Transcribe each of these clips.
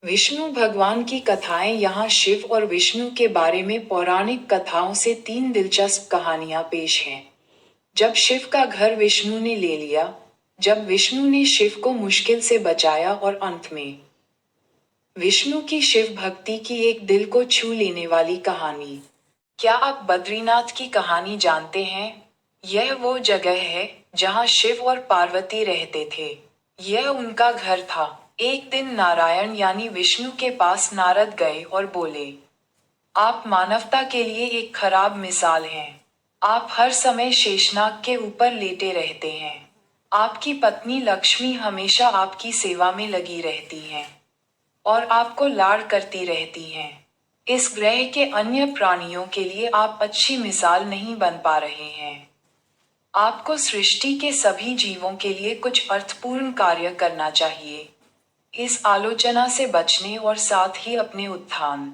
विष्णु भगवान की कथाएं। यहाँ शिव और विष्णु के बारे में पौराणिक कथाओं से तीन दिलचस्प कहानियां पेश हैं। जब शिव का घर विष्णु ने ले लिया, जब विष्णु ने शिव को मुश्किल से बचाया और अंत में विष्णु की शिव भक्ति की एक दिल को छू लेने वाली कहानी। क्या आप बद्रीनाथ की कहानी जानते हैं? यह वो जगह है जहाँ शिव और पार्वती रहते थे। यह उनका घर था। एक दिन नारायण यानी विष्णु के पास नारद गए और बोले, आप मानवता के लिए एक खराब मिसाल हैं। आप हर समय शेषनाग के ऊपर लेटे रहते हैं। आपकी पत्नी लक्ष्मी हमेशा आपकी सेवा में लगी रहती हैं और आपको लाड़ करती रहती हैं। इस ग्रह के अन्य प्राणियों के लिए आप अच्छी मिसाल नहीं बन पा रहे हैं। आपको सृष्टि के सभी जीवों के लिए कुछ अर्थपूर्ण कार्य करना चाहिए। इस आलोचना से बचने और साथ ही अपने उत्थान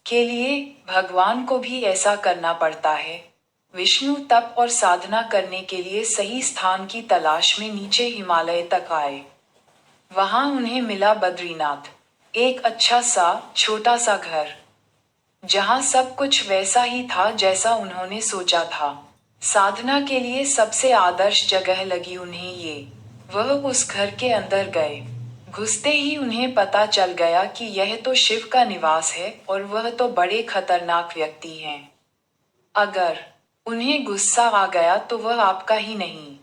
के लिए भगवान को भी ऐसा करना पड़ता है। विष्णु तप और साधना करने के लिए सही स्थान की तलाश में नीचे हिमालय तक आए। वहां उन्हें मिला बद्रीनाथ, एक अच्छा सा छोटा सा घर, जहां सब कुछ वैसा ही था जैसा उन्होंने सोचा था। साधना के लिए सबसे आदर्श जगह लगी उन्हें ये। वह उस घर के अंदर गए। घुसते ही उन्हें पता चल गया कि यह तो शिव का निवास है और वह तो बड़े खतरनाक व्यक्ति हैं। अगर उन्हें गुस्सा आ गया तो वह आपका ही नहीं,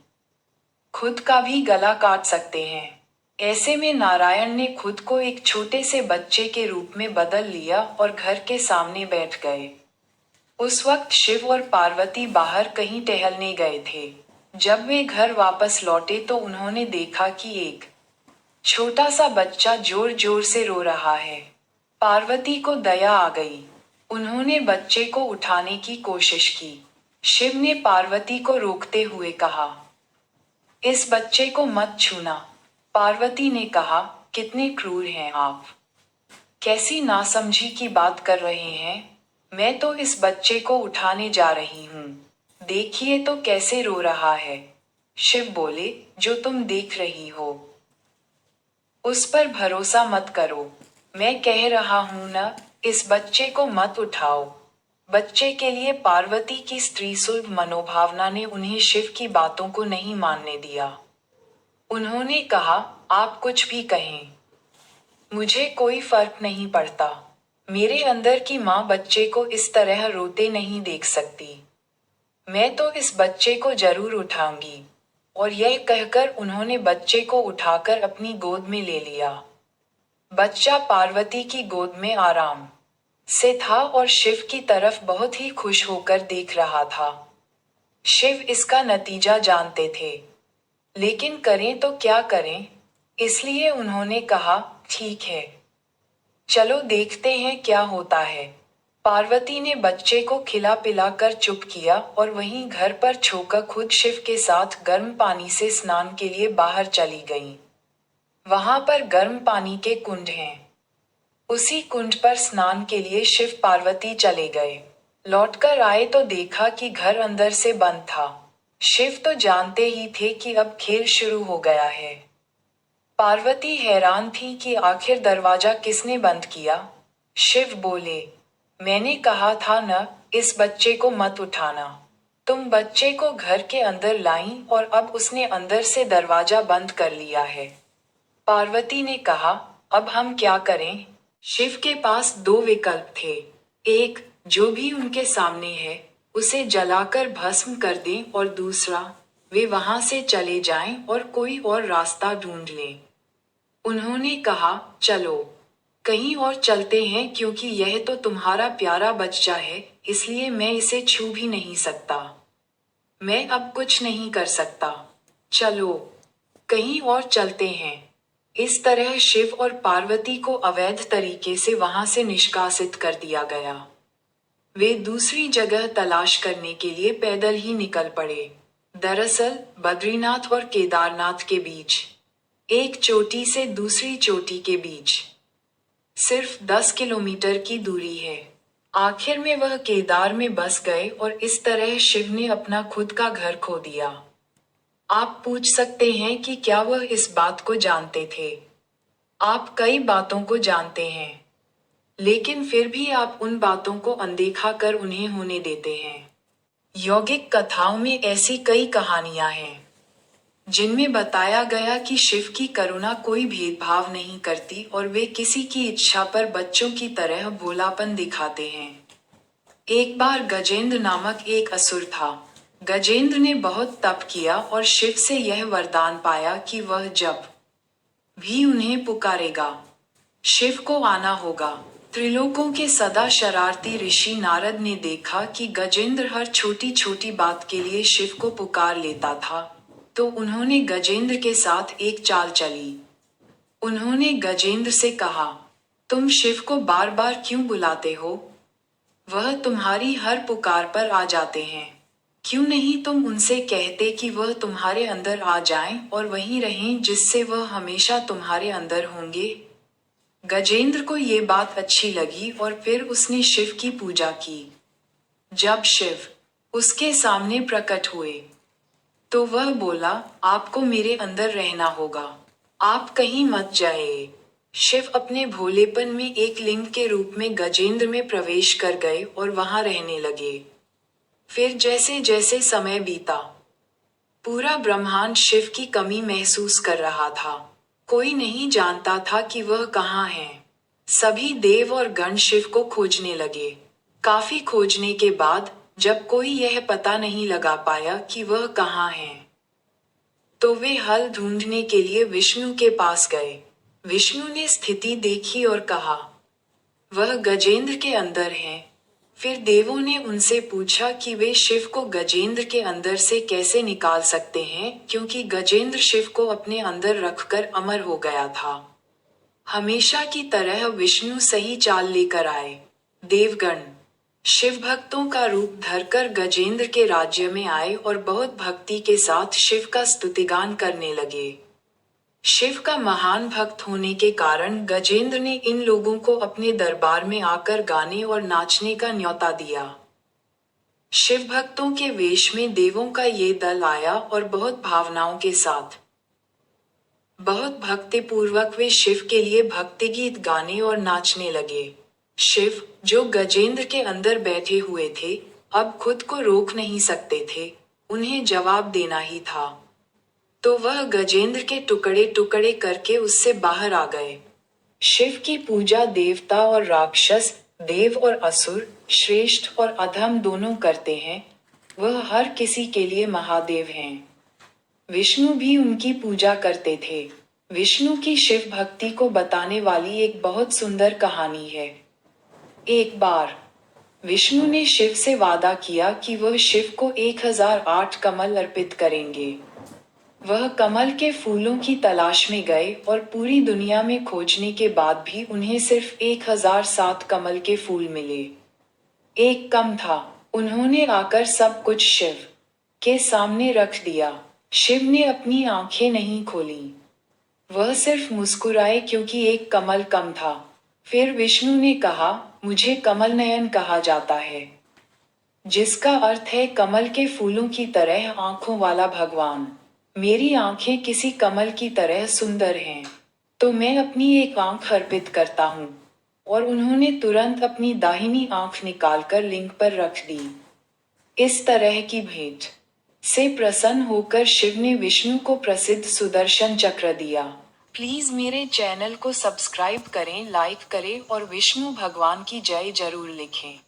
खुद का भी गला काट सकते हैं। ऐसे में नारायण ने खुद को एक छोटे से बच्चे के रूप में बदल लिया और घर के सामने बैठ गए। उस वक्त शिव और पार्वती बाहर कहीं टहलने गए थे। जब वे घर वापस लौटे तो उन्होंने देखा कि एक छोटा सा बच्चा जोर जोर से रो रहा है। पार्वती को दया आ गई। उन्होंने बच्चे को उठाने की कोशिश की। शिव ने पार्वती को रोकते हुए कहा, इस बच्चे को मत छूना। पार्वती ने कहा, कितने क्रूर हैं आप, कैसी नासमझी की बात कर रहे हैं। मैं तो इस बच्चे को उठाने जा रही हूँ। देखिए तो कैसे रो रहा है। शिव बोले, जो तुम देख रही हो उस पर भरोसा मत करो। मैं कह रहा हूं न, इस बच्चे को मत उठाओ। बच्चे के लिए पार्वती की स्त्री सुलभ मनोभावना ने उन्हें शिव की बातों को नहीं मानने दिया। उन्होंने कहा, आप कुछ भी कहें, मुझे कोई फर्क नहीं पड़ता। मेरे अंदर की माँ बच्चे को इस तरह रोते नहीं देख सकती। मैं तो इस बच्चे को जरूर उठाऊंगी। और यह कहकर उन्होंने बच्चे को उठाकर अपनी गोद में ले लिया। बच्चा पार्वती की गोद में आराम से था और शिव की तरफ बहुत ही खुश होकर देख रहा था। शिव इसका नतीजा जानते थे, लेकिन करें तो क्या करें, इसलिए उन्होंने कहा, ठीक है, चलो देखते हैं क्या होता है। पार्वती ने बच्चे को खिला पिला कर चुप किया और वहीं घर पर छोकर खुद शिव के साथ गर्म पानी से स्नान के लिए बाहर चली गईं। वहां पर गर्म पानी के कुंड हैं। उसी कुंड पर स्नान के लिए शिव पार्वती चले गए। लौटकर आए तो देखा कि घर अंदर से बंद था। शिव तो जानते ही थे कि अब खेल शुरू हो गया है। पार्वती हैरान थी कि आखिर दरवाजा किसने बंद किया। शिव बोले, मैंने कहा था न, इस बच्चे को मत उठाना। तुम बच्चे को घर के अंदर लाईं और अब उसने अंदर से दरवाजा बंद कर लिया है। पार्वती ने कहा, अब हम क्या करें? शिव के पास दो विकल्प थे। एक, जो भी उनके सामने है उसे जलाकर भस्म कर दें, और दूसरा, वे वहां से चले जाएं और कोई और रास्ता ढूंढ लें। उन्होंने कहा, चलो कहीं और चलते हैं, क्योंकि यह तो तुम्हारा प्यारा बच्चा है, इसलिए मैं इसे छू भी नहीं सकता। मैं अब कुछ नहीं कर सकता। चलो कहीं और चलते हैं। इस तरह शिव और पार्वती को अवैध तरीके से वहां से निष्कासित कर दिया गया। वे दूसरी जगह तलाश करने के लिए पैदल ही निकल पड़े। दरअसल बद्रीनाथ और केदारनाथ के बीच, एक चोटी से दूसरी चोटी के बीच सिर्फ 10 किलोमीटर की दूरी है। आखिर में वह केदार में बस गए और इस तरह शिव ने अपना खुद का घर खो दिया। आप पूछ सकते हैं कि क्या वह इस बात को जानते थे? आप कई बातों को जानते हैं, लेकिन फिर भी आप उन बातों को अनदेखा कर उन्हें होने देते हैं। यौगिक कथाओं में ऐसी कई कहानियां हैं जिनमें बताया गया कि शिव की करुणा कोई भेदभाव नहीं करती और वे किसी की इच्छा पर बच्चों की तरह भोलापन दिखाते हैं। एक बार गजेंद्र नामक एक असुर था। गजेंद्र ने बहुत तप किया और शिव से यह वरदान पाया कि वह जब भी उन्हें पुकारेगा, शिव को आना होगा। त्रिलोकों के सदा शरारती ऋषि नारद ने देखा कि गजेंद्र हर छोटी छोटी बात के लिए शिव को पुकार लेता था, तो उन्होंने गजेंद्र के साथ एक चाल चली। उन्होंने गजेंद्र से कहा, तुम शिव को बार बार क्यों बुलाते हो? वह तुम्हारी हर पुकार पर आ जाते हैं। क्यों नहीं तुम उनसे कहते कि वह तुम्हारे अंदर आ जाएं और वहीं रहें, जिससे वह हमेशा तुम्हारे अंदर होंगे? गजेंद्र को ये बात अच्छी लगी और फिर उसने शिव की पूजा की। जब शिव उसके सामने प्रकट हुए, तो वह बोला, आपको मेरे अंदर रहना होगा, आप कहीं मत जाइए। शिव अपने भोलेपन में एक लिंग के रूप में गजेंद्र में प्रवेश कर गए और वहां रहने लगे। फिर जैसे जैसे समय बीता, पूरा ब्रह्मांड शिव की कमी महसूस कर रहा था। कोई नहीं जानता था कि वह कहाँ है। सभी देव और गण शिव को खोजने लगे। काफी खोजने के बाद जब कोई यह पता नहीं लगा पाया कि वह कहाँ है, तो वे हल ढूंढने के लिए विष्णु के पास गए। विष्णु ने स्थिति देखी और कहा, वह गजेंद्र के अंदर हैं। फिर देवों ने उनसे पूछा कि वे शिव को गजेंद्र के अंदर से कैसे निकाल सकते हैं, क्योंकि गजेंद्र शिव को अपने अंदर रखकर अमर हो गया था। हमेशा की तरह विष्णु सही चाल लेकर आए। देवगण शिव भक्तों का रूप धरकर गजेंद्र के राज्य में आए और बहुत भक्ति के साथ शिव का स्तुतिगान करने लगे। शिव का महान भक्त होने के कारण गजेंद्र ने इन लोगों को अपने दरबार में आकर गाने और नाचने का न्योता दिया। शिव भक्तों के वेश में देवों का ये दल आया और बहुत भावनाओं के साथ, बहुत भक्तिपूर्वक वे शिव के लिए भक्ति गीत गाने और नाचने लगे। शिव, जो गजेंद्र के अंदर बैठे हुए थे, अब खुद को रोक नहीं सकते थे, उन्हें जवाब देना ही था। तो वह गजेंद्र के टुकड़े टुकड़े करके उससे बाहर आ गए। शिव की पूजा देवता और राक्षस, देव और असुर, श्रेष्ठ और अधम दोनों करते हैं। वह हर किसी के लिए महादेव हैं। विष्णु भी उनकी पूजा करते थे। विष्णु की शिव भक्ति को बताने वाली एक बहुत सुंदर कहानी है। एक बार विष्णु ने शिव से वादा किया कि वह शिव को 1008 कमल अर्पित करेंगे। वह कमल के फूलों की तलाश में गए और पूरी दुनिया में खोजने के बाद भी उन्हें सिर्फ 1007 कमल के फूल मिले। एक कम था। उन्होंने आकर सब कुछ शिव के सामने रख दिया। शिव ने अपनी आंखें नहीं खोली। वह सिर्फ मुस्कुराए क्योंकि एक कमल कम था। फिर विष्णु ने कहा, मुझे कमल नयन कहा जाता है, जिसका अर्थ है कमल के फूलों की तरह आंखों वाला भगवान। मेरी आंखें किसी कमल की तरह सुंदर हैं, तो मैं अपनी एक आंख अर्पित करता हूँ। और उन्होंने तुरंत अपनी दाहिनी आंख निकालकर लिंग पर रख दी। इस तरह की भेंट से प्रसन्न होकर शिव ने विष्णु को प्रसिद्ध सुदर्शन चक्र दिया। प्लीज मेरे चैनल को सब्सक्राइब करें, लाइक करें और विष्णु भगवान की जय जरूर लिखें।